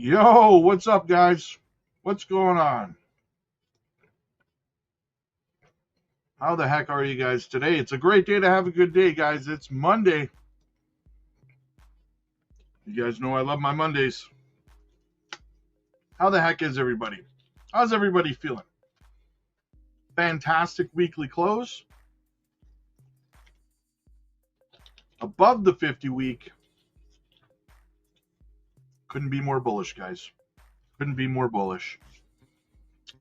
Yo, what's up, guys? What's going on? How the heck are you guys today? It's a great day to have a good day, guys. It's Monday. You guys know I love my Mondays. How the heck is everybody? How's everybody feeling? Fantastic weekly close. Above the 50 week. Couldn't be more bullish, guys. Couldn't be more bullish.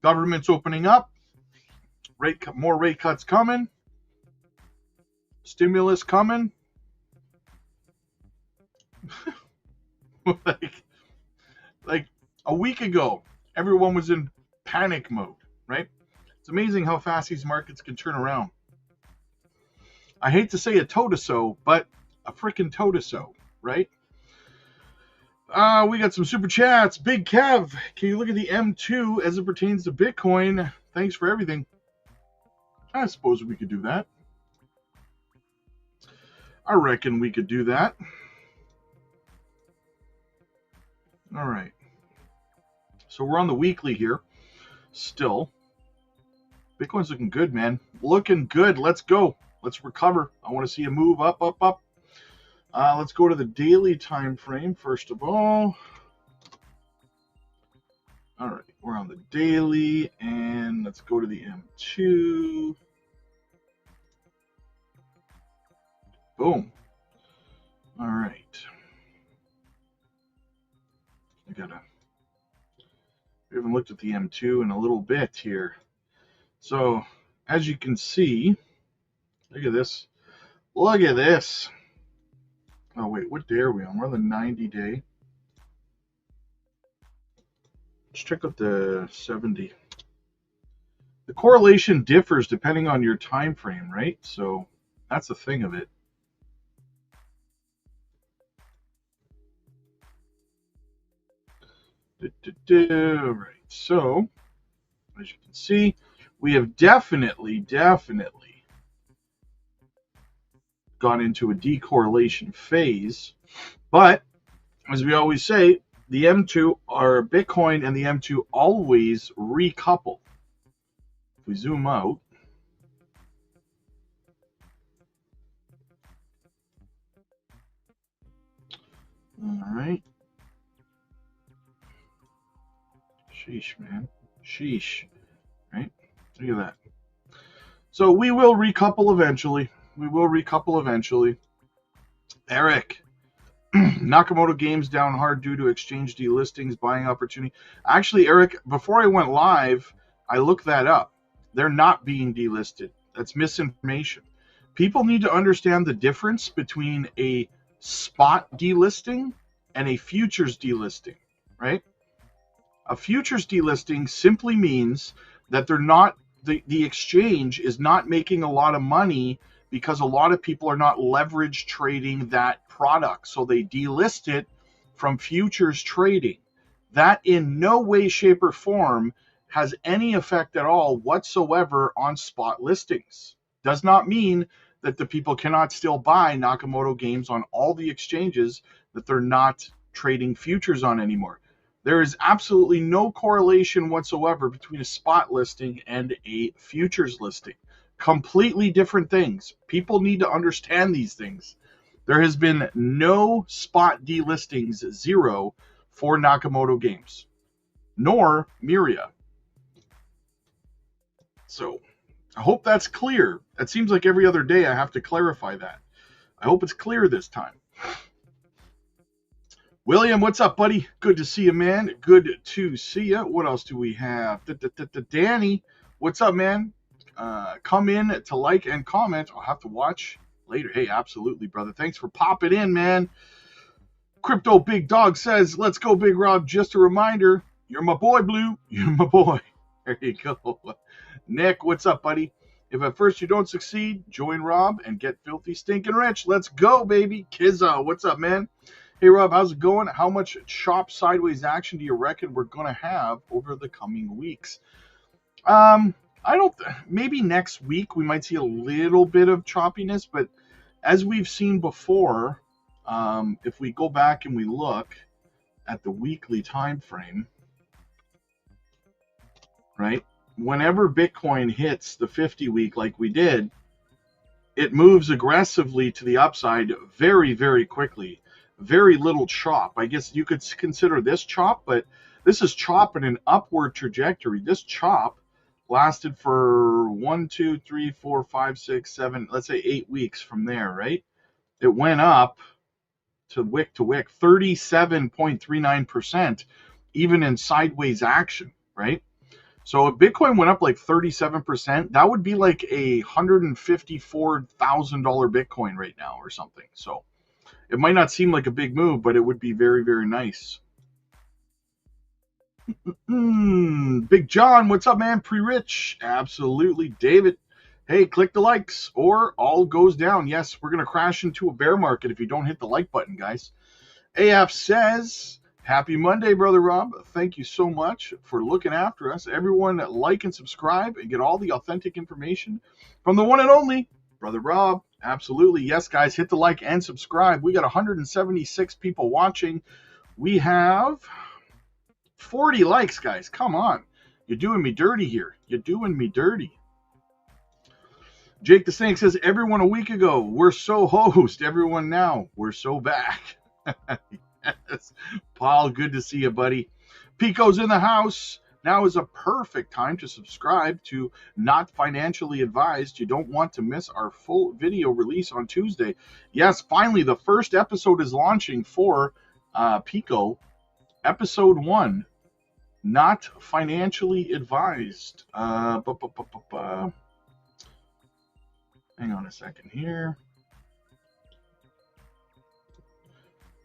Government's opening up. More rate cuts coming. Stimulus coming. like a week ago, everyone was in panic mode, right? It's amazing how fast these markets can turn around. I hate to say a toe-to-so, but a freaking toe-to-so, right? We got some super chats. Big Kev, can you look at the M2 as it pertains to Bitcoin? Thanks for everything. I suppose we could do that. I reckon we could do that. All right. So we're on the weekly here. Still. Bitcoin's looking good, man. Looking good. Let's go. Let's recover. I want to see a move up, up, up. Let's go to the daily time frame first of all. All right, we're on the daily, and let's go to the M2. Boom. All right. We haven't looked at the M2 in a little bit here. So, as you can see, look at this. Look at this. Oh, wait, what day are we on? We're on the 90-day. Let's check out the 70. The correlation differs depending on your time frame, right? So that's the thing of it. All right. So as you can see, we have definitely gone into a decorrelation phase. But as we always say, the M2 or Bitcoin and the M2 always recouple. If we zoom out, all right. Sheesh, man. Sheesh. Right? Look at that. So we will recouple eventually. Eric. Nakamoto Games down hard due to exchange delistings, buying opportunity. Actually, Eric, before I went live, I looked that up. They're not being delisted. That's misinformation. People need to understand the difference between a spot delisting and a futures delisting, right? A futures delisting simply means that they're not the exchange is not making a lot of money because a lot of people are not leverage trading that product. So they delist it from futures trading. That in no way, shape, or form has any effect at all whatsoever on spot listings. Does not mean that the people cannot still buy Nakamoto Games on all the exchanges that they're not trading futures on anymore. There is absolutely no correlation whatsoever between a spot listing and a futures listing. Completely different things. People need to understand these things. There has been no spot delistings, zero, for Nakamoto Games, nor Miria. So I hope that's clear. It seems like every other day I have to clarify that. I hope it's clear this time. William, what's up, buddy? Good to see you, man. Good to see you. What else do we have? Danny, what's up, man? Come in to like and comment. I'll have to watch later. Hey, absolutely, brother. Thanks for popping in, man. Crypto Big Dog says, let's go, Big Rob. Just a reminder, you're my boy, Blue. You're my boy. There you go. Nick, what's up, buddy? If at first you don't succeed, join Rob and get filthy stinking rich. Let's go, baby. Kizzo, what's up, man? Hey, Rob, how's it going? How much chop sideways action do you reckon we're going to have over the coming weeks? Maybe next week we might see a little bit of choppiness, but as we've seen before, if we go back and we look at the weekly time frame, right? Whenever Bitcoin hits the 50 week like we did, it moves aggressively to the upside very, very quickly. Very little chop. I guess you could consider this chop, but this is chop in an upward trajectory. This chop lasted for 1, 2, 3, 4, 5, 6, 7, let's say 8 weeks from there, right? It went up to wick, 37.39% even in sideways action, right? So if Bitcoin went up like 37%, that would be like a $154,000 Bitcoin right now or something. So it might not seem like a big move, but it would be very, very nice. Big John, what's up, man? Pre-rich. Absolutely. David, hey, click the likes or all goes down. Yes, we're going to crash into a bear market if you don't hit the like button, guys. AF says, happy Monday, Brother Rob. Thank you so much for looking after us. Everyone like and subscribe and get all the authentic information from the one and only Brother Rob. Absolutely. Yes, guys, hit the like and subscribe. We got 176 people watching. We have 40 likes, guys. Come on. You're doing me dirty here. You're doing me dirty. Jake the Snake says, everyone a week ago, we're so host. Everyone now, we're so back. Yes. Paul, good to see you, buddy. Pico's in the house. Now is a perfect time to subscribe to Not Financially Advised. You don't want to miss our full video release on Tuesday. Yes, finally, the first episode is launching for Pico. Episode 1, Not Financially Advised. Hang on a second here.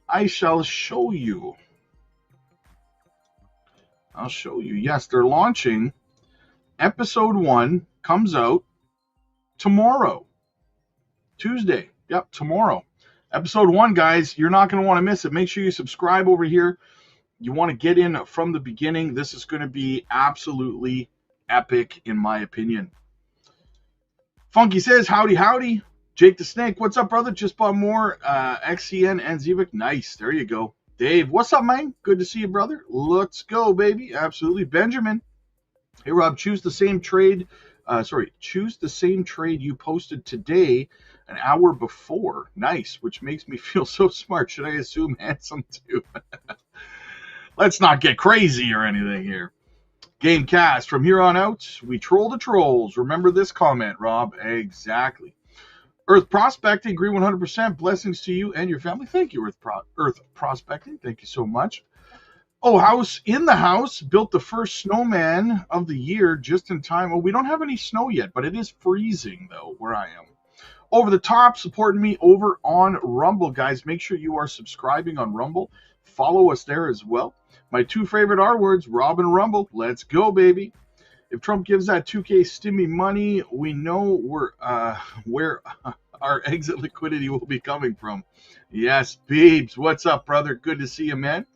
I shall show you. I'll show you. Yes, they're launching. Episode 1 comes out tomorrow. Tuesday. Yep, tomorrow. Episode 1, guys, you're not going to want to miss it. Make sure you subscribe over here. You want to get in from the beginning. This is going to be absolutely epic, in my opinion. Funky says, howdy, howdy. Jake the Snake, what's up, brother? Just bought more XCN and Zivik. Nice. There you go. Dave, what's up, man? Good to see you, brother. Let's go, baby. Absolutely. Benjamin. Hey, Rob, choose the same trade. Choose the same trade you posted today an hour before. Nice, which makes me feel so smart. Should I assume handsome, too? Let's not get crazy or anything here. Gamecast, from here on out, we troll the trolls. Remember this comment, Rob. Exactly. Earth Prospecting, agree 100%. Blessings to you and your family. Thank you, Earth Prospecting. Thank you so much. Oh, House in the house. Built the first snowman of the year just in time. Oh, we don't have any snow yet, but it is freezing, though, where I am. Over the top, supporting me over on Rumble, guys. Make sure you are subscribing on Rumble. Follow us there as well. My two favorite R words, Rob and Rumble. Let's go, baby. If Trump gives that 2K stimmy money, we know where our exit liquidity will be coming from. Yes, Beebs, what's up, brother? Good to see you, man.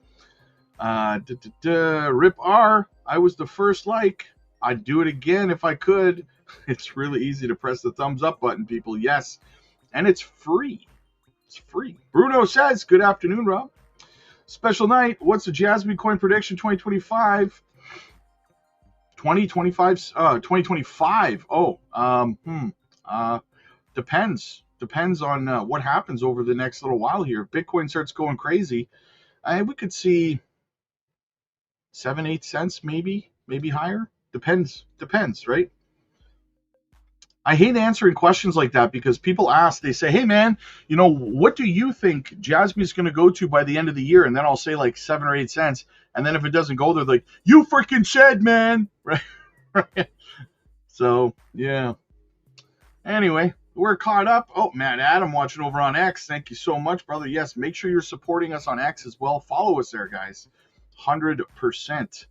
Rip R, I was the first like. I'd do it again if I could. It's really easy to press the thumbs up button, people. Yes, and it's free. It's free. Bruno says, good afternoon, Rob. Special night. What's the Jasmine coin prediction 2025? 2025. Depends on what happens over the next little while here. If Bitcoin starts going crazy, we could see 7-8 cents, maybe higher. Depends, right? I hate answering questions like that because people ask, they say, hey man, what do you think Jasmine's going to go to by the end of the year? And then I'll say like 7 or 8 cents. And then if it doesn't go, they're like, you freaking said, man. Right? So, yeah. Anyway, we're caught up. Oh, Matt Adam watching over on X. Thank you so much, brother. Yes, make sure you're supporting us on X as well. Follow us there, guys. 100%.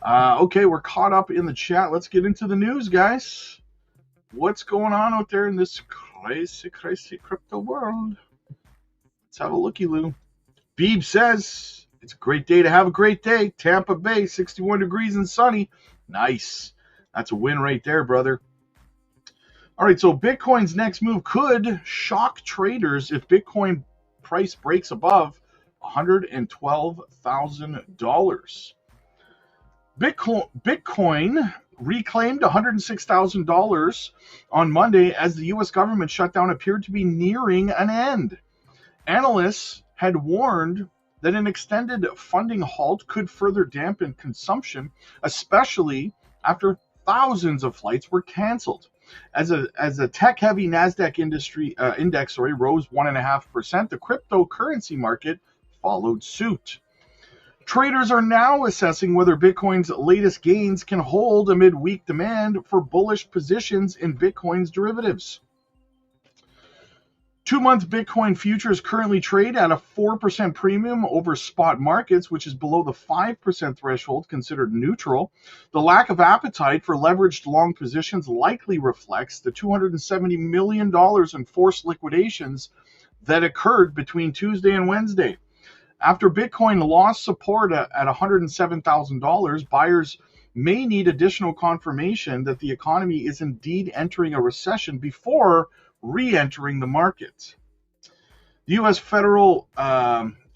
Okay, we're caught up in the chat. Let's get into the news, guys. What's going on out there in this crazy crypto world? Let's have a looky-loo. Beeb says, it's a great day to have a great day. Tampa Bay, 61 degrees and sunny. Nice. That's a win right there, brother. All right, so Bitcoin's next move could shock traders if Bitcoin price breaks above $112,000. Bitcoin reclaimed $106,000 on Monday as the U.S. government shutdown appeared to be nearing an end. Analysts had warned that an extended funding halt could further dampen consumption, especially after thousands of flights were canceled. As a tech-heavy NASDAQ index rose 1.5%, the cryptocurrency market followed suit. Traders are now assessing whether Bitcoin's latest gains can hold amid weak demand for bullish positions in Bitcoin's derivatives. 2-month Bitcoin futures currently trade at a 4% premium over spot markets, which is below the 5% threshold considered neutral. The lack of appetite for leveraged long positions likely reflects the $270 million in forced liquidations that occurred between Tuesday and Wednesday. After Bitcoin lost support at $107,000, buyers may need additional confirmation that the economy is indeed entering a recession before re-entering the market. The U.S. Federal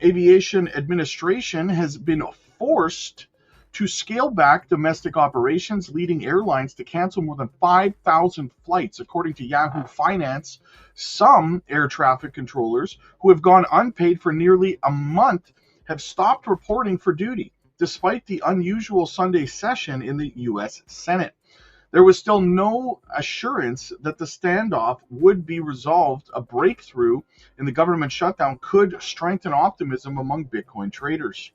Aviation Administration has been forced to scale back domestic operations, leading airlines to cancel more than 5,000 flights, according to Yahoo Finance. Some air traffic controllers who have gone unpaid for nearly a month have stopped reporting for duty, despite the unusual Sunday session in the U.S. Senate. There was still no assurance that the standoff would be resolved. A breakthrough in the government shutdown could strengthen optimism among Bitcoin traders.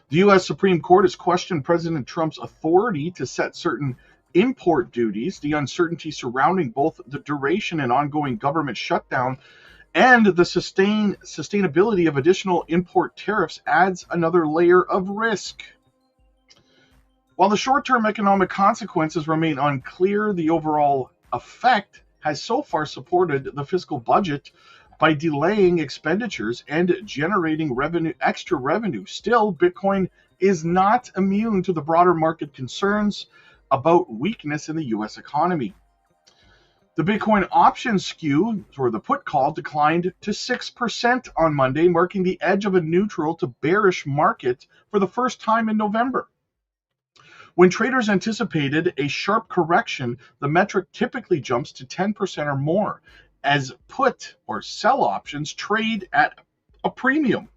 The U.S. Supreme Court has questioned President Trump's authority to set certain import duties. The uncertainty surrounding both the duration and ongoing government shutdown and the sustainability of additional import tariffs adds another layer of risk. While the short-term economic consequences remain unclear, the overall effect has so far supported the fiscal budget by delaying expenditures and generating extra revenue. Still, Bitcoin is not immune to the broader market concerns about weakness in the U.S. economy. The Bitcoin option skew, or the put call, declined to 6% on Monday, marking the edge of a neutral to bearish market for the first time in November. When traders anticipated a sharp correction, the metric typically jumps to 10% or more, as put or sell options trade at a premium.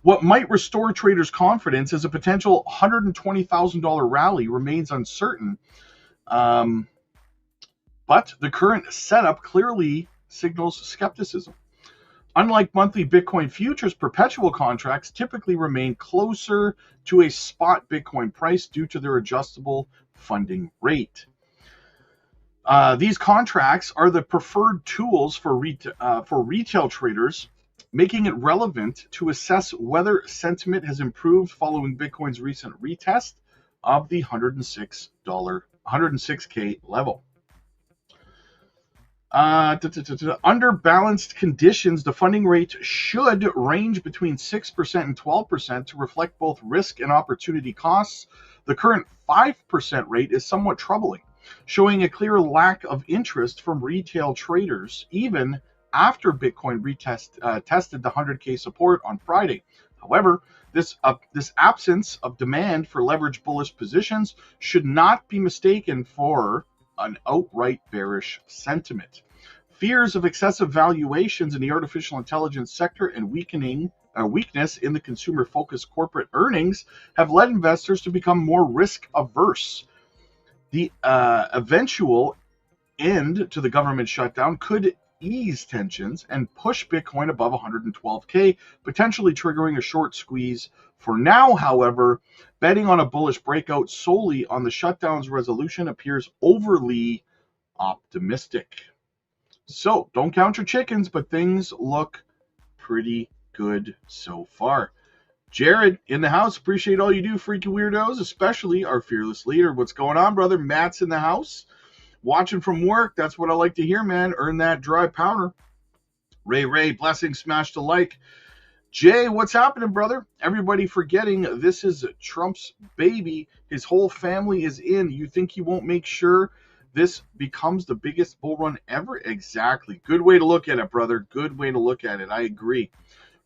What might restore traders' confidence as a potential $120,000 rally remains uncertain, but the current setup clearly signals skepticism. Unlike monthly Bitcoin futures, perpetual contracts typically remain closer to a spot Bitcoin price due to their adjustable funding rate. These contracts are the preferred tools for retail traders, making it relevant to assess whether sentiment has improved following Bitcoin's recent retest of the $106K level. Under balanced conditions, the funding rate should range between 6% and 12% to reflect both risk and opportunity costs. The current 5% rate is somewhat troubling, showing a clear lack of interest from retail traders, even after Bitcoin tested the 100K support on Friday. However, this absence of demand for leveraged bullish positions should not be mistaken for an outright bearish sentiment. Fears of excessive valuations in the artificial intelligence sector and weakness in the consumer-focused corporate earnings have led investors to become more risk-averse. The eventual end to the government shutdown could ease tensions and push Bitcoin above 112K, potentially triggering a short squeeze. For now, however, betting on a bullish breakout solely on the shutdown's resolution appears overly optimistic. So, don't count your chickens, but things look pretty good so far. Jared, in the house, appreciate all you do, freaky weirdos, especially our fearless leader. What's going on, brother? Matt's in the house. Watching from work, that's what I like to hear, man. Earn that dry powder. Ray, blessings, smash the like. Jay, what's happening, brother? Everybody forgetting this is Trump's baby. His whole family is in. You think he won't make sure this becomes the biggest bull run ever? Exactly. Good way to look at it, brother. Good way to look at it. I agree.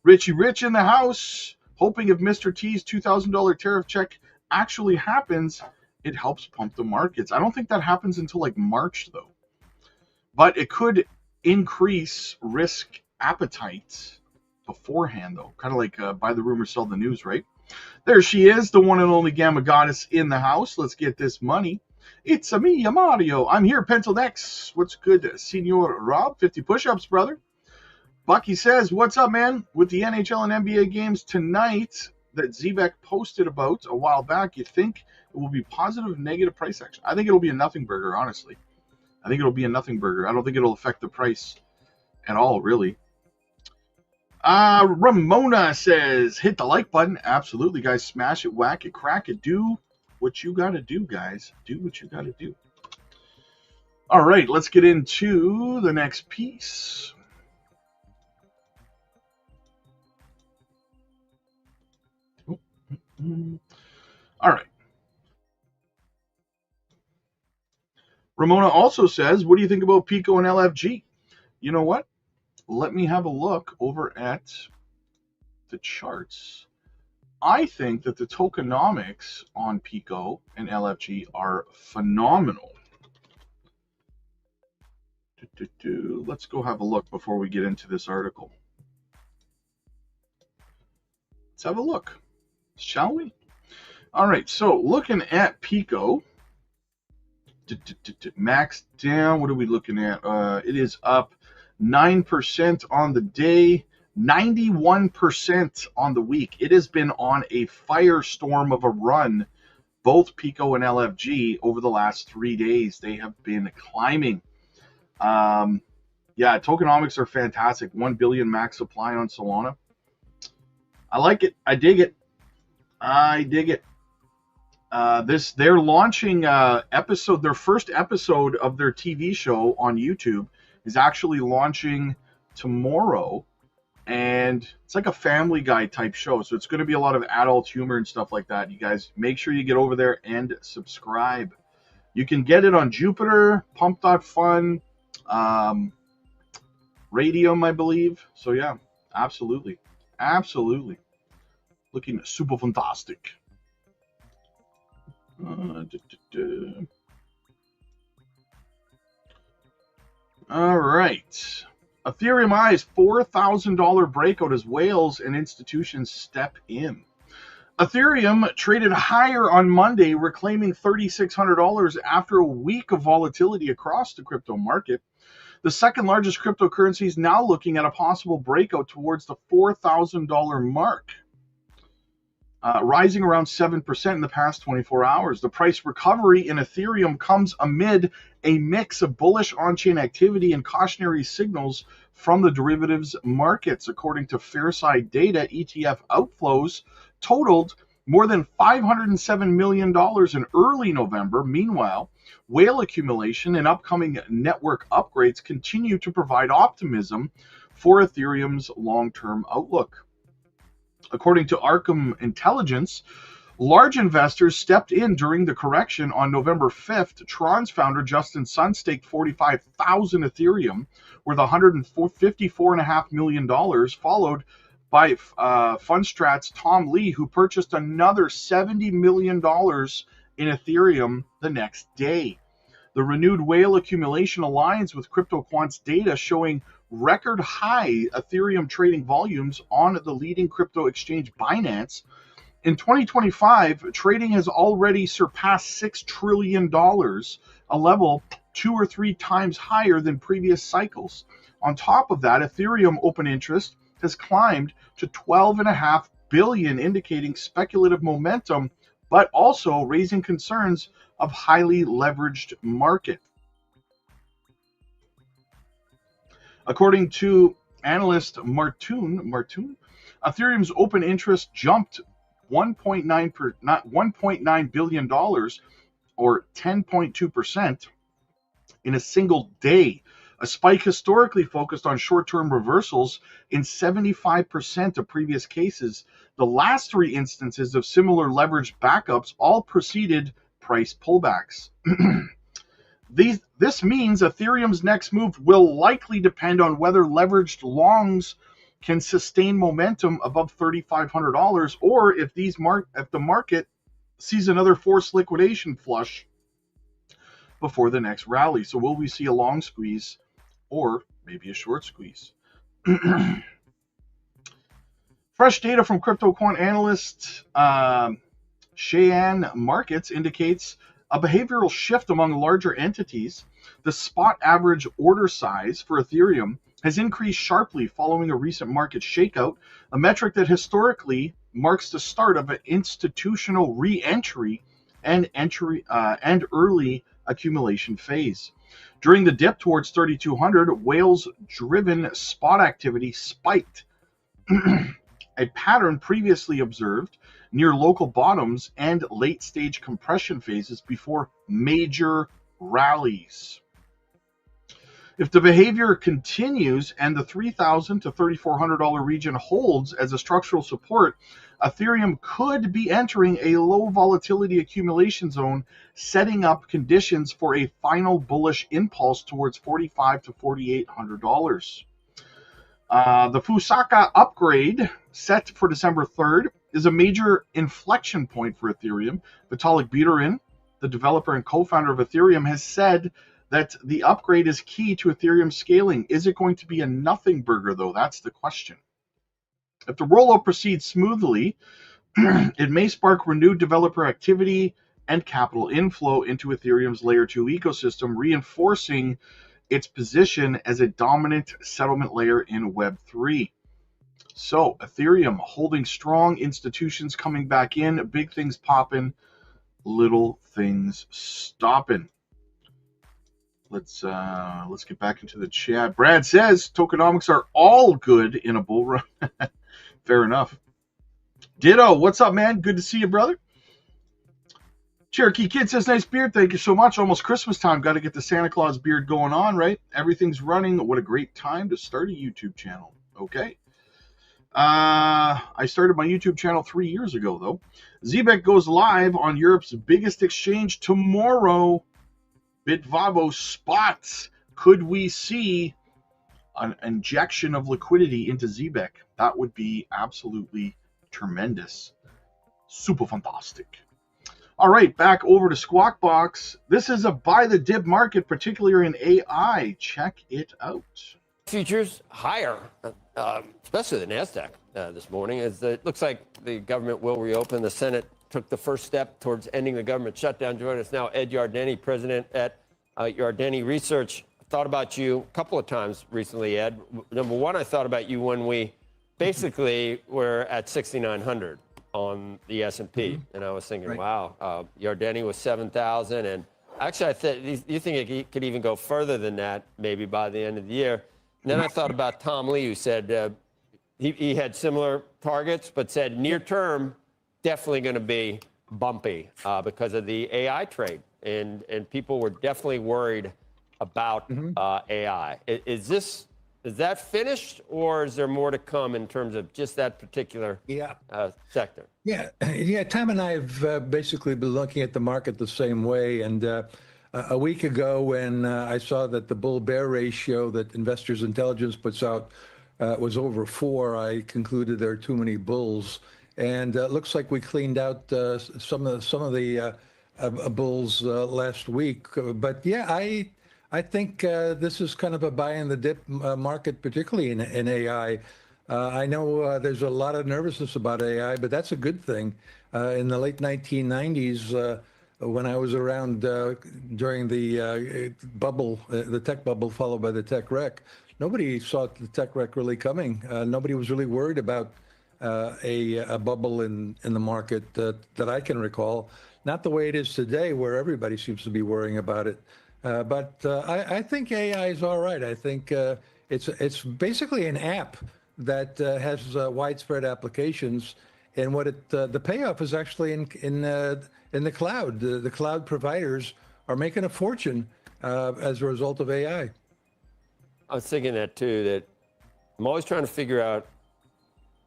Richie Rich in the house. Hoping if Mr. T's $2,000 tariff check actually happens, it helps pump the markets. I don't think that happens until like March, though. But it could increase risk appetite beforehand, though. Kind of like buy the rumor, sell the news, right? There she is, the one and only Gamma Goddess in the house. Let's get this money. It's a me, Mario. I'm here, Pencil X. What's good, Senor Rob? 50 push-ups, brother. Bucky says, what's up, man? With the NHL and NBA games tonight that Zebek posted about a while back, you think it will be positive, negative price action? I think it'll be a nothing burger, honestly. I think it'll be a nothing burger. I don't think it'll affect the price at all, really. Ramona says, hit the like button. Absolutely, guys. Smash it, whack it, crack it. Do what you got to do, guys. Do what you got to do. All right, let's get into the next piece. All right. Ramona also says, what do you think about Pico and LFG? You know what? Let me have a look over at the charts. I think that the tokenomics on Pico and LFG are phenomenal. Let's go have a look before we get into this article. Let's have a look, shall we? All right, so looking at Pico, max down, what are we looking at? It is up 9% on the day, 91% on the week. It has been on a firestorm of a run, both Pico and LFG, over the last 3 days. They have been climbing. Yeah, tokenomics are fantastic. 1 billion max supply on Solana. I like it. I dig it. I dig it. They're launching their first episode of their TV show on YouTube is actually launching tomorrow, and it's like a Family Guy type show, so it's going to be a lot of adult humor and stuff like that. You guys make sure you get over there and subscribe. You can get it on Jupiter, Pump.fun, Radium, I believe. So yeah, absolutely, looking super fantastic. All right. Ethereum eyes $4,000 breakout as whales and institutions step in. Ethereum traded higher on Monday, reclaiming $3,600 after a week of volatility across the crypto market. The second largest cryptocurrency is now looking at a possible breakout towards the $4,000 mark. Rising around 7% in the past 24 hours. The price recovery in Ethereum comes amid a mix of bullish on-chain activity and cautionary signals from the derivatives markets. According to Fairside data, ETF outflows totaled more than $507 million in early November. Meanwhile, whale accumulation and upcoming network upgrades continue to provide optimism for Ethereum's long-term outlook. According to Arkham Intelligence, large investors stepped in during the correction on November 5th. Tron's founder, Justin Sun, staked 45,000 Ethereum, worth $154.5 million, followed by Fundstrat's Tom Lee, who purchased another $70 million in Ethereum the next day. The renewed whale accumulation aligns with CryptoQuant's data showing record high Ethereum trading volumes on the leading crypto exchange Binance. In 2025, trading has already surpassed $6 trillion, a level 2 or 3 times higher than previous cycles. On top of that, Ethereum open interest has climbed to 12.5 billion, indicating speculative momentum, but also raising concerns of highly leveraged market. According to analyst Martoon, Ethereum's open interest jumped $1.9 billion, or 10.2%, in a single day. A spike historically focused on short-term reversals in 75% of previous cases. The last 3 instances of similar leveraged backups all preceded price pullbacks. This means Ethereum's next move will likely depend on whether leveraged longs can sustain momentum above $3,500, or if the market sees another forced liquidation flush before the next rally. So will we see a long squeeze or maybe a short squeeze? Fresh data from CryptoQuant analyst Cheyenne Markets indicates a behavioral shift among larger entities. The spot average order size for Ethereum has increased sharply following a recent market shakeout, a metric that historically marks the start of an institutional re-entry and early accumulation phase. During the dip towards 3,200, Wales driven spot activity spiked, a pattern previously observed near local bottoms and late stage compression phases before major rallies. If the behavior continues and the $3,000 to $3,400 region holds as a structural support, Ethereum could be entering a low volatility accumulation zone, setting up conditions for a final bullish impulse towards $4,500 to $4,800. The Fusaka upgrade set for December 3rd is a major inflection point for Ethereum. Vitalik Buterin, the developer and co-founder of Ethereum, has said that the upgrade is key to Ethereum scaling. Is it going to be a nothing burger, though? That's the question. If the rollout proceeds smoothly, it may spark renewed developer activity and capital inflow into Ethereum's Layer 2 ecosystem, reinforcing its position as a dominant settlement layer in Web3. So, Ethereum holding strong, institutions coming back in, big things popping, little things stopping. Let's get back into the chat. Brad says tokenomics are all good in a bull run. Fair enough. Ditto, what's up, man? Good to see you, brother. Cherokee Kid says, nice beard. Thank you so much. Almost Christmas time. Got to get the Santa Claus beard going on, right? Everything's running. What a great time to start a YouTube channel. Okay. I started my YouTube channel 3 years ago, though. Zbeck goes live on Europe's biggest exchange tomorrow. Bitvavo spots. Could we see an injection of liquidity into Zbeck? That would be absolutely tremendous. Super fantastic. All right, back over to Squawk Box. This is a buy the dip market, particularly in AI. Check it out. Futures higher, especially the NASDAQ this morning, as it looks like the government will reopen. The Senate took the first step towards ending the government shutdown. Joining us now, Ed Yardeni, president at Yardeni Research. I thought about you a couple of times recently, Ed. Number one, I thought about you when we basically were at 6,900 on the S&P, and I was thinking, right. Wow, Yardeni was 7,000, and actually, I thought you think it could even go further than that, maybe by the end of the year. And then I thought about Tom Lee, who said he had similar targets, but said near term, definitely going to be bumpy because of the AI trade, and people were definitely worried about AI. Is that finished, or is there more to come in terms of just that particular sector? Yeah. Tom and I have basically been looking at the market the same way. And a week ago, when I saw that the bull-bear ratio that Investors Intelligence puts out was over 4, I concluded there are too many bulls. And it looks like we cleaned out some of the bulls last week. But yeah, I think this is kind of a buy in the dip market, particularly in AI. I know there's a lot of nervousness about AI, but that's a good thing. In the late 1990s, when I was around during the bubble, the tech bubble followed by the tech wreck, nobody saw the tech wreck really coming. Nobody was really worried about a bubble in the market that I can recall. Not the way it is today, where everybody seems to be worrying about it. But I think AI is all right. I think it's basically an app that has widespread applications, and what the payoff is actually in the cloud. The cloud providers are making a fortune as a result of AI. I was thinking that too. That I'm always trying to figure out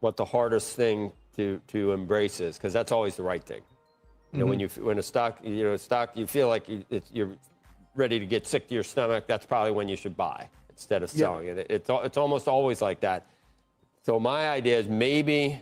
what the hardest thing to embrace is, because that's always the right thing. You know, when a stock, you feel like you're ready to get sick to your stomach, that's probably when you should buy instead of selling it. It's almost always like that. So my idea is maybe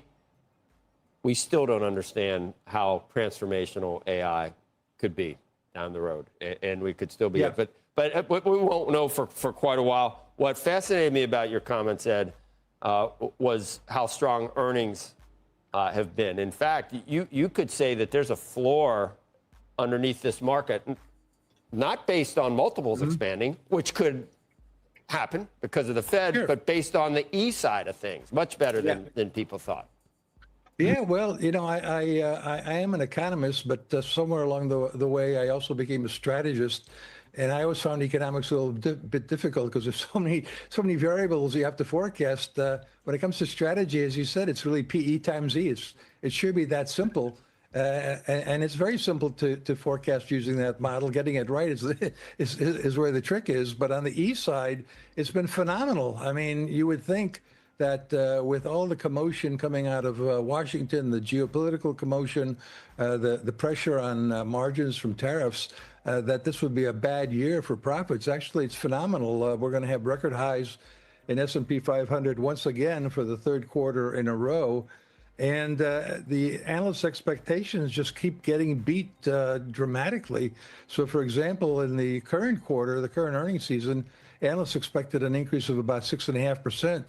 we still don't understand how transformational AI could be down the road, and we could still be it. But we won't know for quite a while. What fascinated me about your comments, Ed, was how strong earnings have been. In fact, you could say that there's a floor underneath this market, not based on multiples expanding, which could happen because of the Fed, Sure. but based on the E side of things, much better than people thought. Yeah, well, I am an economist, but somewhere along the way, I also became a strategist, and I always found economics a little bit difficult because there's so many variables you have to forecast. When it comes to strategy, as you said, it's really PE times E. It should be that simple, and it's very simple to forecast using that model. Getting it right is where the trick is. But on the E side, it's been phenomenal. I mean, you would think that with all the commotion coming out of Washington, the geopolitical commotion, the pressure on margins from tariffs, that this would be a bad year for profits. Actually, it's phenomenal. We're going to have record highs in S&P 500 once again for the third quarter in a row. And the analysts' expectations just keep getting beat dramatically. So, for example, in the current quarter, the current earnings season, analysts expected an increase of about 6.5%.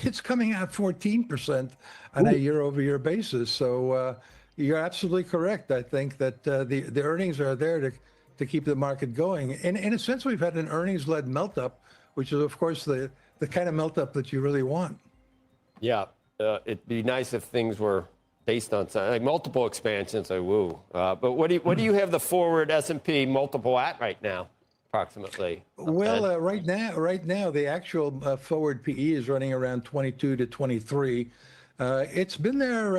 It's coming out 14% on a year-over-year basis. So you're absolutely correct. I think that the earnings are there to keep the market going. And in a sense, we've had an earnings-led melt-up, which is, of course, the kind of melt-up that you really want. Yeah, it'd be nice if things were based on something like multiple expansions. Like woo. But what do you have the forward S&P multiple at right now? Approximately. Well, right now, the actual forward PE is running around 22 to 23. It's been there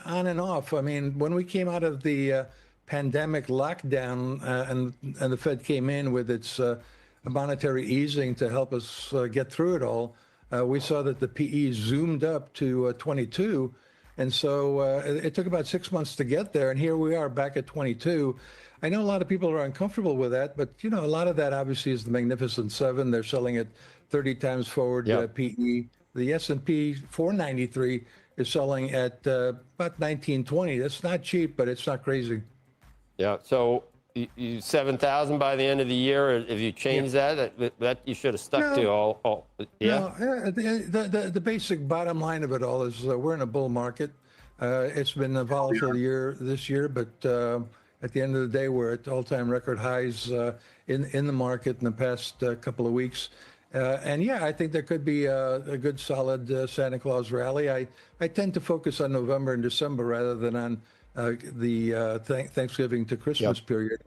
on and off. I mean, when we came out of the pandemic lockdown and the Fed came in with its monetary easing to help us get through it all, we saw that the PE zoomed up to 22. And so it took about 6 months to get there. And here we are back at 22. I know a lot of people are uncomfortable with that, but a lot of that obviously is the Magnificent Seven. They're selling at 30 times forward PE. The S&P 493 is selling at about 1920. That's not cheap, but it's not crazy. Yeah. So you 7,000 by the end of the year. If you change that you should have stuck to all. Yeah. No, the basic bottom line of it all is we're in a bull market. It's been a volatile year this year, but at the end of the day, we're at all-time record highs in the market in the past couple of weeks. And yeah, I think there could be a good solid Santa Claus rally. I tend to focus on November and December rather than on the Thanksgiving to Christmas period.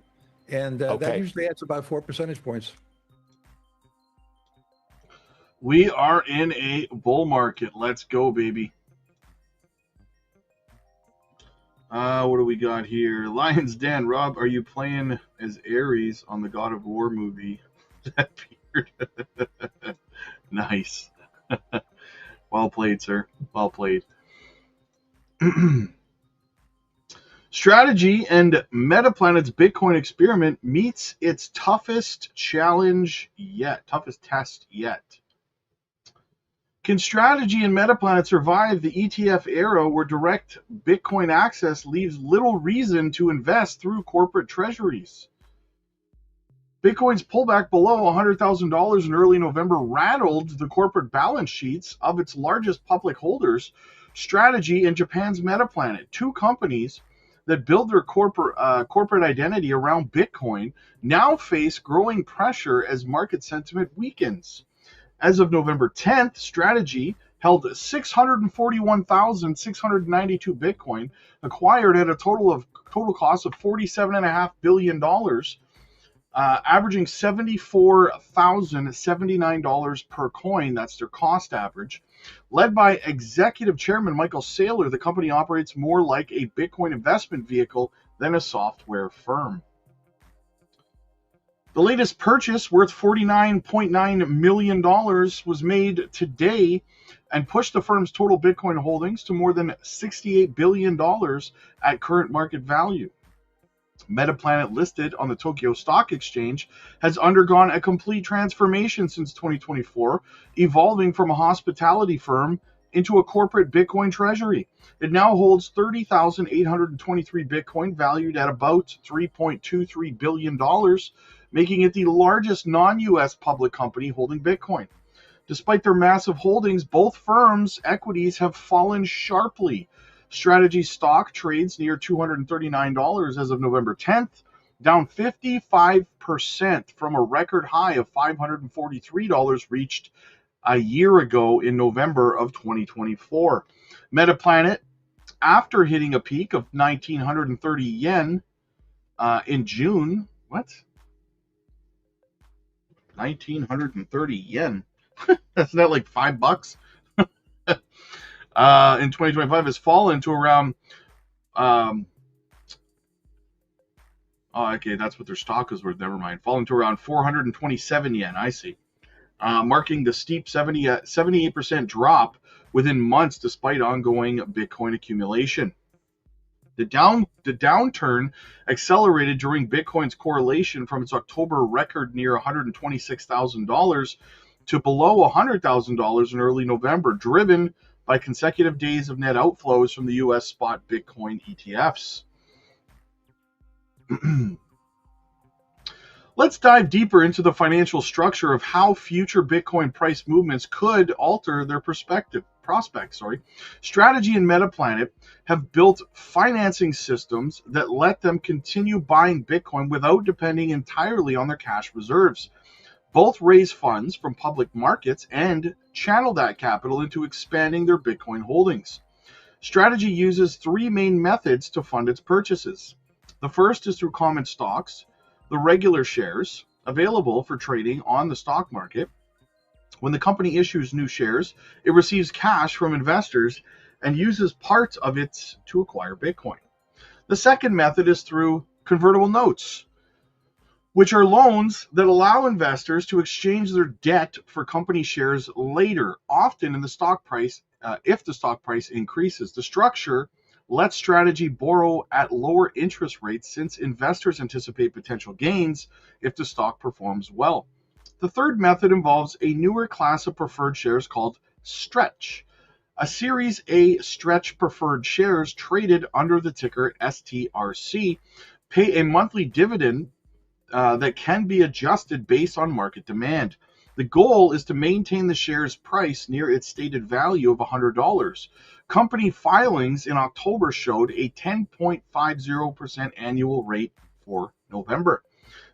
And that usually adds about 4 percentage points. We are in a bull market. Let's go, baby. What do we got here? Lions Den. Rob, are you playing as Ares on the God of War movie? That beard. Nice. Well played, sir. Well played. Strategy and Metaplanet's Bitcoin experiment meets its toughest test yet. Can Strategy and Metaplanet survive the ETF era where direct Bitcoin access leaves little reason to invest through corporate treasuries? Bitcoin's pullback below $100,000 in early November rattled the corporate balance sheets of its largest public holders, Strategy and Japan's Metaplanet, two companies that build their corporate identity around Bitcoin, now face growing pressure as market sentiment weakens. As of November 10th, Strategy held 641,692 Bitcoin, acquired at a total cost of $47.5 billion, averaging $74,079 per coin. That's their cost average. Led by Executive Chairman Michael Saylor, the company operates more like a Bitcoin investment vehicle than a software firm. The latest purchase, worth $49.9 million, was made today and pushed the firm's total Bitcoin holdings to more than $68 billion at current market value. Metaplanet, listed on the Tokyo Stock Exchange, has undergone a complete transformation since 2024, evolving from a hospitality firm into a corporate Bitcoin treasury. It now holds 30,823 Bitcoin, valued at about $3.23 billion, making it the largest non-U.S. public company holding Bitcoin. Despite their massive holdings, both firms' equities have fallen sharply. Strategy stock trades near $239 as of November 10th, down 55% from a record high of $543 reached a year ago in November of 2024. Metaplanet, after hitting a peak of 1,930 yen in June, what? 1,930 yen. That's not like $5. In 2025 has fallen to around okay, that's what their stock is worth. Never mind. Fallen to around 427 yen. I see. Marking the steep 78% drop within months despite ongoing Bitcoin accumulation. The downturn accelerated during Bitcoin's correlation from its October record near $126,000 to below $100,000 in early November, driven by consecutive days of net outflows from the U.S. spot Bitcoin ETFs. Let's dive deeper into the financial structure of how future Bitcoin price movements could alter their prospects. Strategy and Metaplanet have built financing systems that let them continue buying Bitcoin without depending entirely on their cash reserves. Both raise funds from public markets and channel that capital into expanding their Bitcoin holdings. Strategy uses three main methods to fund its purchases. The first is through common stocks, the regular shares available for trading on the stock market. When the company issues new shares, it receives cash from investors and uses parts of it to acquire Bitcoin. The second method is through convertible notes, which are loans that allow investors to exchange their debt for company shares later, often in the stock price, if the stock price increases. The structure lets Strategy borrow at lower interest rates since investors anticipate potential gains if the stock performs well. The third method involves a newer class of preferred shares called Stretch. A Series A Stretch preferred shares traded under the ticker STRC pay a monthly dividend that can be adjusted based on market demand. The goal is to maintain the share's price near its stated value of $100. Company filings in October showed a 10.50% annual rate for November.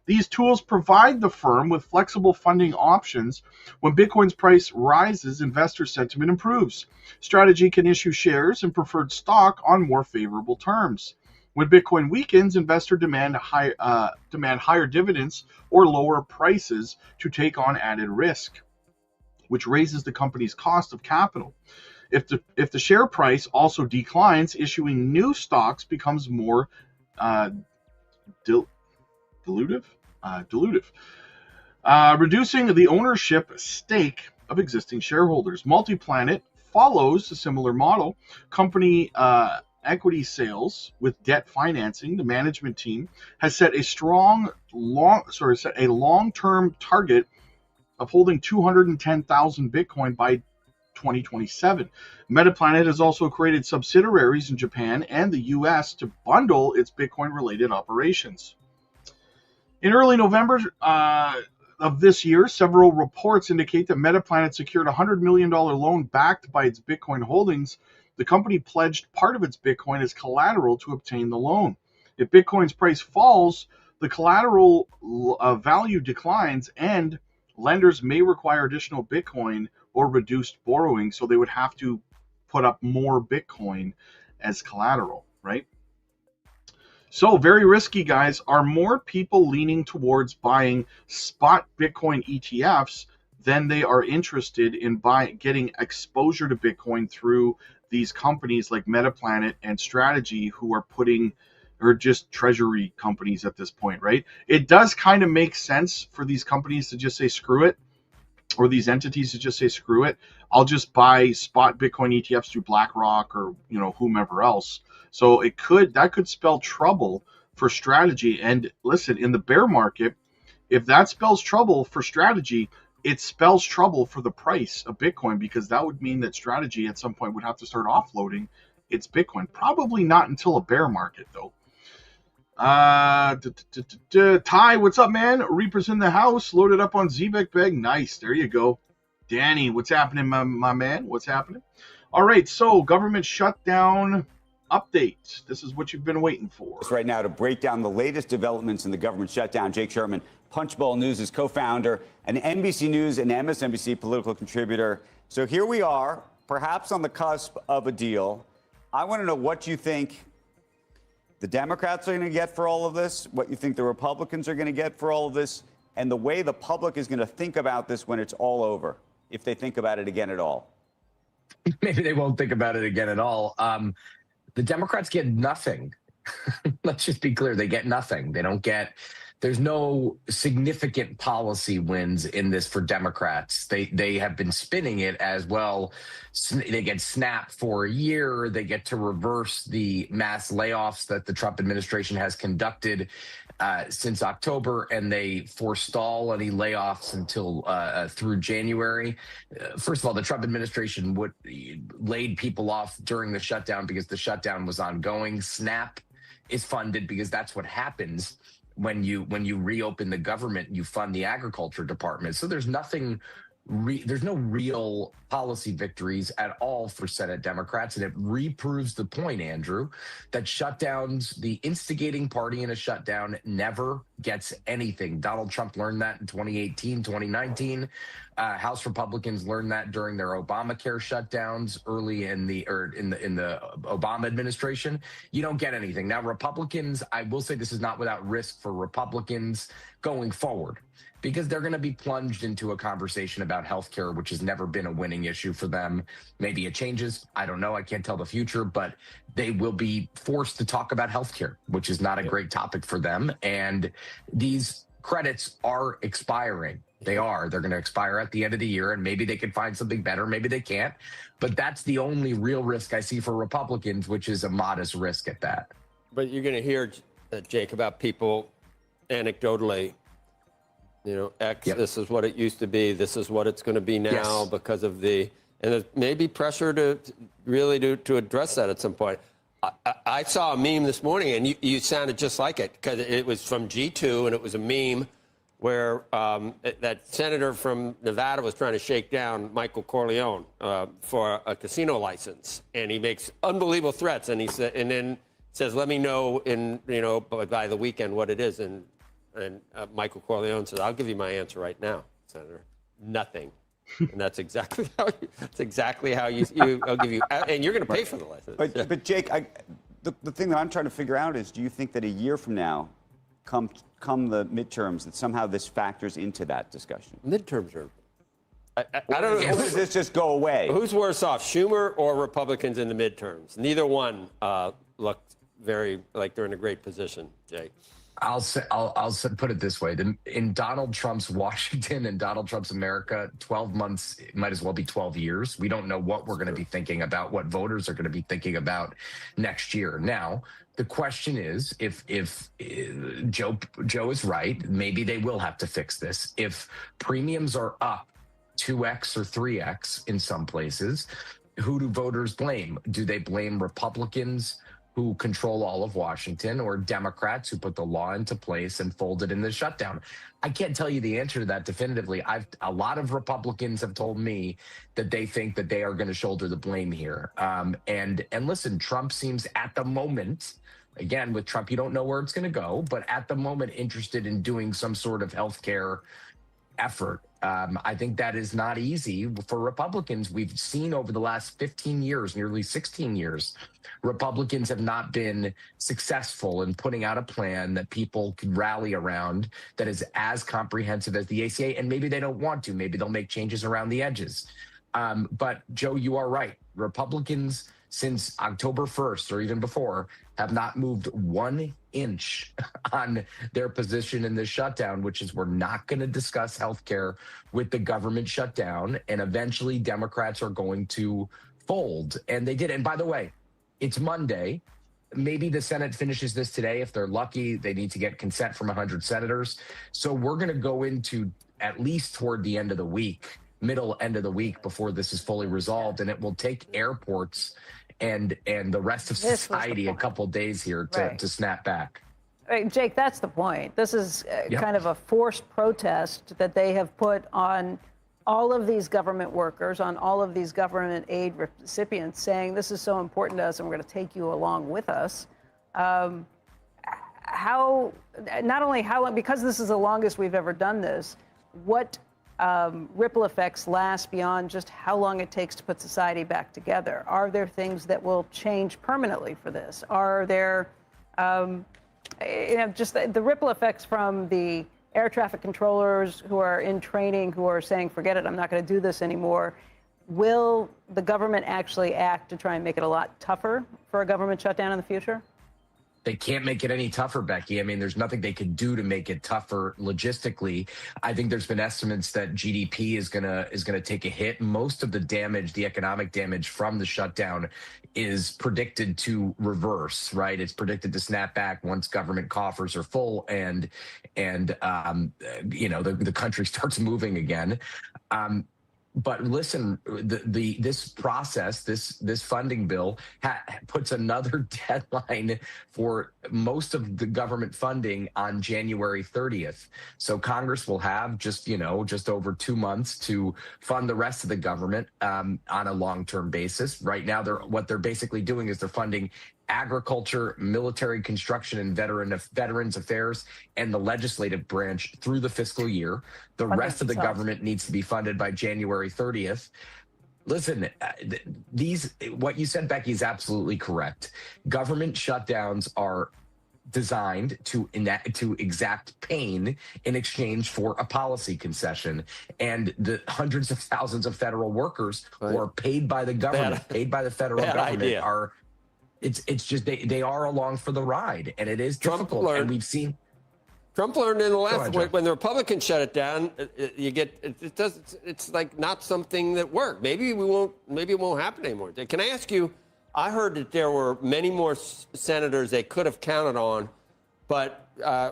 These tools provide the firm with flexible funding options. When Bitcoin's price rises, investor sentiment improves. Strategy can issue shares and preferred stock on more favorable terms. When Bitcoin weakens, investors demand higher dividends or lower prices to take on added risk, which raises the company's cost of capital. If the share price also declines, issuing new stocks becomes more dilutive, reducing the ownership stake of existing shareholders. Multiplanet follows a similar model. Company equity sales with debt financing. The management team has set a long-term target of holding 210,000 Bitcoin by 2027. Metaplanet has also created subsidiaries in Japan and the US to bundle its Bitcoin-related operations. In early November of this year, several reports indicate that Metaplanet secured a $100 million loan backed by its Bitcoin holdings. The company pledged part of its Bitcoin as collateral to obtain the loan. If Bitcoin's price falls, the collateral value declines, and lenders may require additional Bitcoin or reduced borrowing, so they would have to put up more Bitcoin as collateral, right? So very risky, guys. Are more people leaning towards buying spot Bitcoin ETFs than they are interested in getting exposure to Bitcoin through these companies like Metaplanet and Strategy, who are just treasury companies at this point, right? It does kind of make sense for these companies to just say screw it, or these entities to just say screw it. I'll just buy spot Bitcoin ETFs through BlackRock or whomever else. So that could spell trouble for Strategy. And listen, in the bear market, if that spells trouble for Strategy, it spells trouble for the price of Bitcoin, because that would mean that Strategy at some point would have to start offloading its Bitcoin. Probably not until a bear market, though. Ty, what's up, man? Reapers in the house, loaded up on Zebek Beg. Nice, there you go. Danny, what's happening, my man? What's happening? All right, so government shutdown update. This is what you've been waiting for. Right now to break down the latest developments in the government shutdown, Jake Sherman, Punchbowl News' co-founder, an NBC News and MSNBC political contributor. So here we are, perhaps on the cusp of a deal. I want to know what you think the Democrats are going to get for all of this, what you think the Republicans are going to get for all of this, and the way the public is going to think about this when it's all over, if they think about it again at all. Maybe they won't think about it again at all. The Democrats get nothing. Let's just be clear. They get nothing. They don't get, there's no significant policy wins in this for Democrats. They have been spinning it as, well, they get SNAP for a year. They get to reverse the mass layoffs that the Trump administration has conducted since October, and they forestall any layoffs until through January. First of all, the Trump administration laid people off during the shutdown because the shutdown was ongoing. SNAP is funded because that's what happens when you reopen the government. You fund the agriculture department. So there's nothing. There's no real policy victories at all for Senate Democrats, and it reproves the point, Andrew, that shutdowns, the instigating party in a shutdown never gets anything. Donald Trump learned that in 2018, 2019. House Republicans learned that during their Obamacare shutdowns early in the Obama administration. You don't get anything. Now, Republicans, I will say this is not without risk for Republicans going forward, because they're going to be plunged into a conversation about healthcare, which has never been a winning issue for them. Maybe it changes. I don't know. I can't tell the future, but they will be forced to talk about healthcare, which is not a great topic for them. And these credits are expiring. They are. They're going to expire at the end of the year, and maybe they can find something better. Maybe they can't. But that's the only real risk I see for Republicans, which is a modest risk at that. But you're going to hear, Jake, about people anecdotally, X, yep. This is what it used to be. This is what it's going to be now, yes, because of and there's maybe pressure to really to address that at some point. I saw a meme this morning, and you sounded just like it, because it was from G2, and it was a meme where that senator from Nevada was trying to shake down Michael Corleone for a casino license, and he makes unbelievable threats, and then says, "Let me know by the weekend what it is." And Michael Corleone says, "I'll give you my answer right now, Senator. Nothing." And that's exactly how I'll give you, and you're going to pay for the license. But Jake, the thing that I'm trying to figure out is, do you think that a year from now, come the midterms, that somehow this factors into that discussion? Midterms are, I don't know. Or does this just go away? Who's worse off, Schumer or Republicans in the midterms? Neither one looked very like they're in a great position, Jake. I'll put it this way. In Donald Trump's Washington and Donald Trump's America, 12 months it might as well be 12 years. We don't know what we're going to be thinking about, what voters are going to be thinking about next year. Now, the question is, if Joe is right, maybe they will have to fix this. If premiums are up 2x or 3x in some places, who do voters blame? Do they blame Republicans who control all of Washington, or Democrats who put the law into place and folded in the shutdown? I can't tell you the answer to that definitively. A lot of Republicans have told me that they think that they are going to shoulder the blame here. And listen, Trump seems at the moment, again, with Trump, you don't know where it's going to go, but at the moment interested in doing some sort of healthcare effort. I think that is not easy for Republicans. We've seen over the last 15 years, nearly 16 years, Republicans have not been successful in putting out a plan that people can rally around that is as comprehensive as the ACA, and maybe they don't want to. Maybe they'll make changes around the edges. But Joe, you are right. Republicans since October 1st or even before have not moved 1 inch on their position in this shutdown, which is, we're not going to discuss healthcare with the government shutdown, and eventually Democrats are going to fold. And they did. And by the way, it's Monday. Maybe the Senate finishes this today. If they're lucky, they need to get consent from 100 senators. So we're going to go into at least toward the end of the week, middle end of the week, before this is fully resolved. And it will take airports and the rest of society a couple of days here to snap back. Right, Jake, that's the point. This is kind of a forced protest that they have put on all of these government workers, on all of these government aid recipients saying, this is so important to us and we're going to take you along with us. How, not only how, because this is the longest we've ever done this, what ripple effects last beyond just how long it takes to put society back together? Are there things that will change permanently for this? Are there, just the ripple effects from the air traffic controllers who are in training, who are saying, forget it, I'm not going to do this anymore? Will the government actually act to try and make it a lot tougher for a government shutdown in the future? They can't make it any tougher, Becky. I mean, there's nothing they could do to make it tougher logistically. I think there's been estimates that GDP is gonna take a hit. Most of the damage, the economic damage from the shutdown, is predicted to reverse. Right? It's predicted to snap back once government coffers are full and the country starts moving again. But listen, this process, this funding bill puts another deadline for most of the government funding on January 30th. So Congress will have just over 2 months to fund the rest of the government on a long-term basis. Right now, what they're basically doing is they're funding agriculture, military construction, and veterans affairs, and the legislative branch through the fiscal year. The rest of the government needs to be funded by January 30th. Listen, what you said, Becky, is absolutely correct. Government shutdowns are designed to exact pain in exchange for a policy concession, and the hundreds of thousands of federal workers who are paid by the government, paid by the federal government, are. It's just they are along for the ride, and it is difficult. And we've seen Trump learned in the last when the Republicans shut it down. It's like not something that worked. Maybe it won't happen anymore. Can I ask you? I heard that there were many more senators they could have counted on, but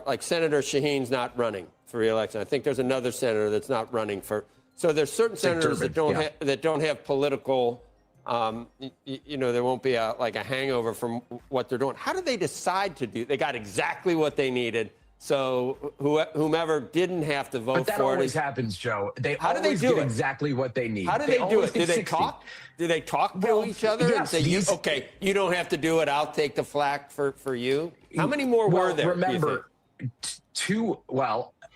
like Senator Shaheen's not running for re-election. I think there's another senator that's not running for. So there's certain senators that don't have political. There won't be a hangover from what they're doing. How did they decide to do? They got exactly what they needed. So whomever didn't have to vote for it. But that always happens, Joe. They always get exactly what they need. How do they do it? Do they talk? Do they talk to each other and say, you don't have to do it. I'll take the flak for you. How many more were there? Remember,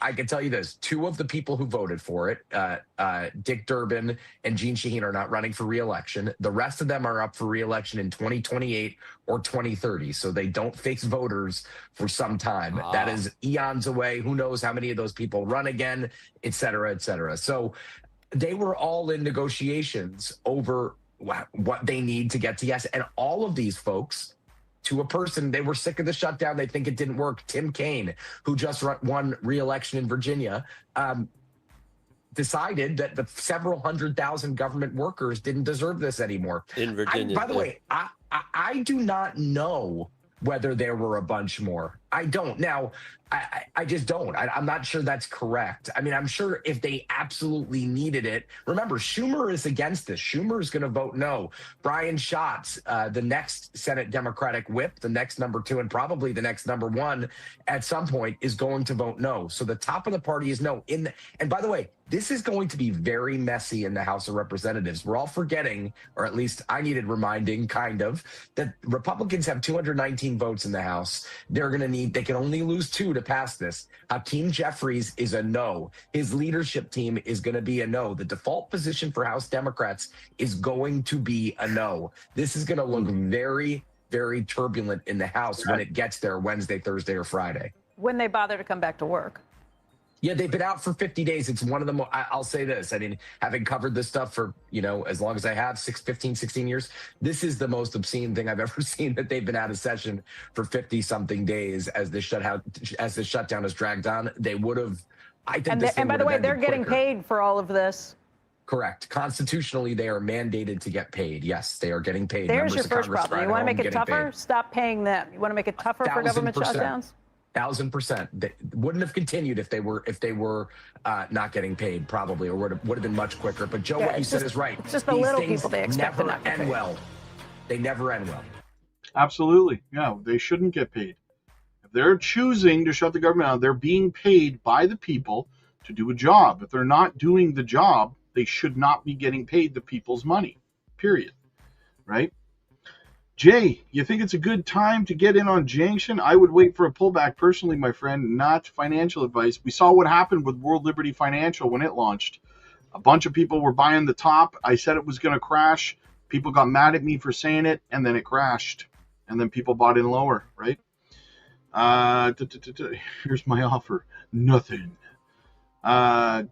I can tell you this. 2 of the people who voted for it, Dick Durbin and Jeanne Shaheen, are not running for re-election. The rest of them are up for re-election in 2028 or 2030. So they don't face voters for some time. That is eons away. Who knows how many of those people run again, et cetera, et cetera. So they were all in negotiations over what they need to get to yes. And all of these folks, to a person, they were sick of the shutdown. They think it didn't work. Tim Kaine, who just won re-election in Virginia, decided that the several 100,000 government workers didn't deserve this anymore. In Virginia. By the way, I do not know whether there were a bunch more. I don't. Now, I just don't. I'm not sure that's correct. I mean, I'm sure if they absolutely needed it. Remember, Schumer is against this. Schumer is going to vote no. Brian Schatz, the next Senate Democratic whip, the next number 2, and probably the next number 1 at some point, is going to vote no. So the top of the party is no. And by the way, this is going to be very messy in the House of Representatives. We're all forgetting, or at least I needed reminding, kind of, that Republicans have 219 votes in the House. They can only lose 2 to pass this. Hakeem Jeffries is a no. His leadership team is going to be a no. The default position for House Democrats is going to be a no. This is going to look very, very turbulent in the House when it gets there Wednesday, Thursday, or Friday. When they bother to come back to work. Yeah, they've been out for 50 days. It's one of the I'll say this. I mean, having covered this stuff for, as long as I have, 15, 16 years, this is the most obscene thing I've ever seen, that they've been out of session for 50-something days as the shutdown has dragged on. They would have, I think. And by the way, they're getting paid for all of this. Correct. Constitutionally, they are mandated to get paid. Yes, they are getting paid. There's your first problem. You want to make it tougher? Stop paying them. You want to make it tougher for government shutdowns? 1,000%. They wouldn't have continued if they were not getting paid, probably, or would have been much quicker. But Joe, what you said is right. It's just the little people they expect to not get paid. Never end well. They never end well. Absolutely. Yeah, they shouldn't get paid. If they're choosing to shut the government down, they're being paid by the people to do a job. If they're not doing the job, They should not be getting paid the people's money, period. Right? Jay, you think it's a good time to get in on Junction? I would wait for a pullback personally, my friend, not financial advice. We saw what happened with World Liberty Financial when it launched. A bunch of people were buying the top. I said it was going to crash. People got mad at me for saying it, and then it crashed. And then people bought in lower, right? Here's my offer. Nothing. Yeah,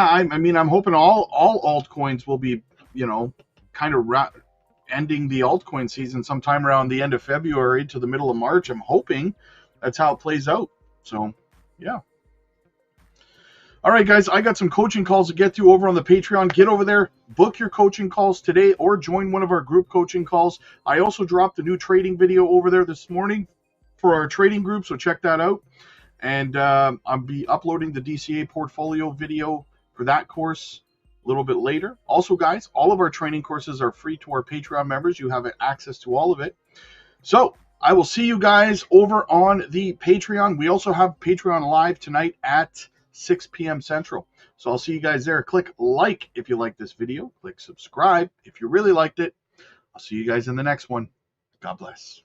I mean, I'm hoping all altcoins will be, kind of ending the altcoin season sometime around the end of February to the middle of March. I'm hoping that's how it plays out. So, yeah. All right, guys, I got some coaching calls to get to over on the Patreon. Get over there, book your coaching calls today, or join one of our group coaching calls. I also dropped a new trading video over there this morning for our trading group, so check that out. And I'll be uploading the DCA portfolio video for that course a little bit later. Also, guys, all of our training courses are free to our Patreon members. You have access to all of it. So I will see you guys over on the Patreon. We also have Patreon Live tonight at 6 p.m. Central. So I'll see you guys there. Click like if you like this video. Click subscribe if you really liked it. I'll see you guys in the next one. God bless.